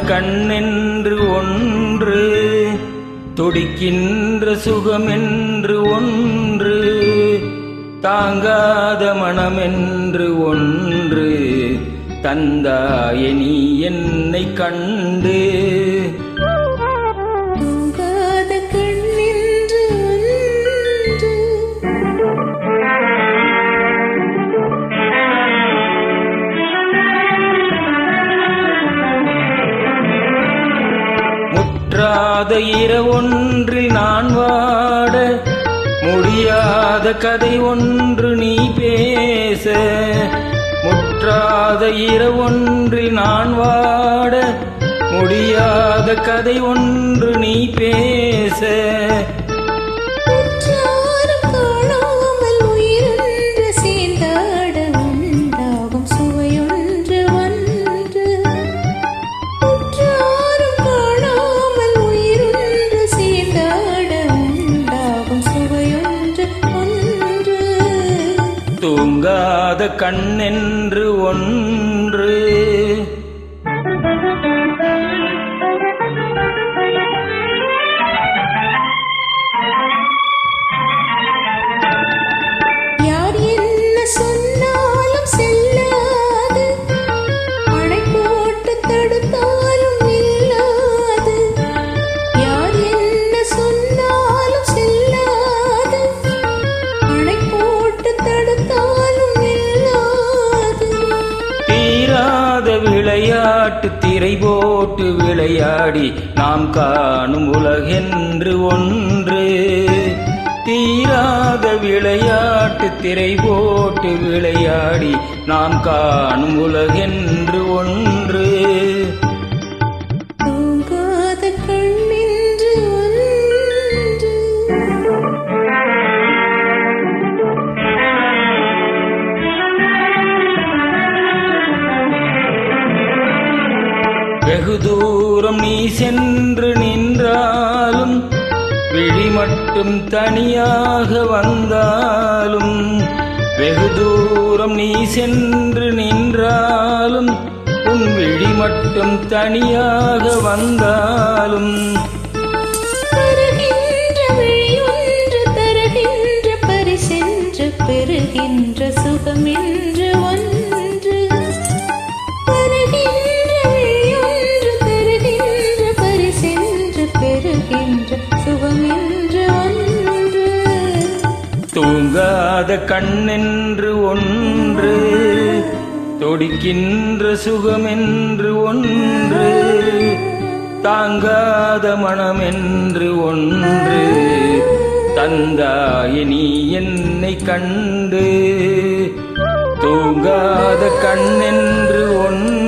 கண்ணென்று ஒன்று, துடிக்கின்ற சுகமென்று ஒன்று, தாங்காத மனமென்று ஒன்று, தந்தாயே நீ என்னை கண்டு. முற்றாத இரவொன்றில் நான் வாட, முடியாத கதை ஒன்று நீ பேச. முற்றாத இரவொன்றில் நான் வாட, முடியாத கதை ஒன்று நீ பேச. தூங்காத கண்ணென்று ஒன்று, யார் என்ன சொன்னாலும் செல்லாது, அணை போட்டு தடுத்தாலும் நில்லாது. யார் என்ன சொன்னாலும் செல்லாது, அணை போட்டு தடுத்தாலும் நில்லாது. தீராத விளையாட்டு திரை போட்டு விளையாடி நாம் காணும் உலகென்று ஒன்று. தீராத விளையாட்டு திரை போட்டு விளையாடி நாம் காணும் உலகென்று ஒன்று. தூங்காத கண்ணென்று ஒன்று, வெகு தூரம் நீ சென்று நின்றாலும், விழி மட்டும் தனியாக வந்தாலும். வெகு தூரம் நீ சென்று நின்றாலும், உன் விழி மட்டும் தனியாக வந்தாலும். தருகின்ற விழியொன்று தருகின்ற பரிசென்று, பெறுகின்ற சுகமென்று ஒன்று. தருகின்ற விழியொன்று தருகின்ற பரிசென்று, பெறுகின்ற சுகமென்று ஒன்று. தூங்காத கண்ணென்று ஒன்று, துடிக்கின்ற சுகமென்று ஒன்று, தாங்காத மனமென்று ஒன்று, தந்தாயே நீ என்னை கண்டு. தூங்காத கண்ணென்று ஒன்று.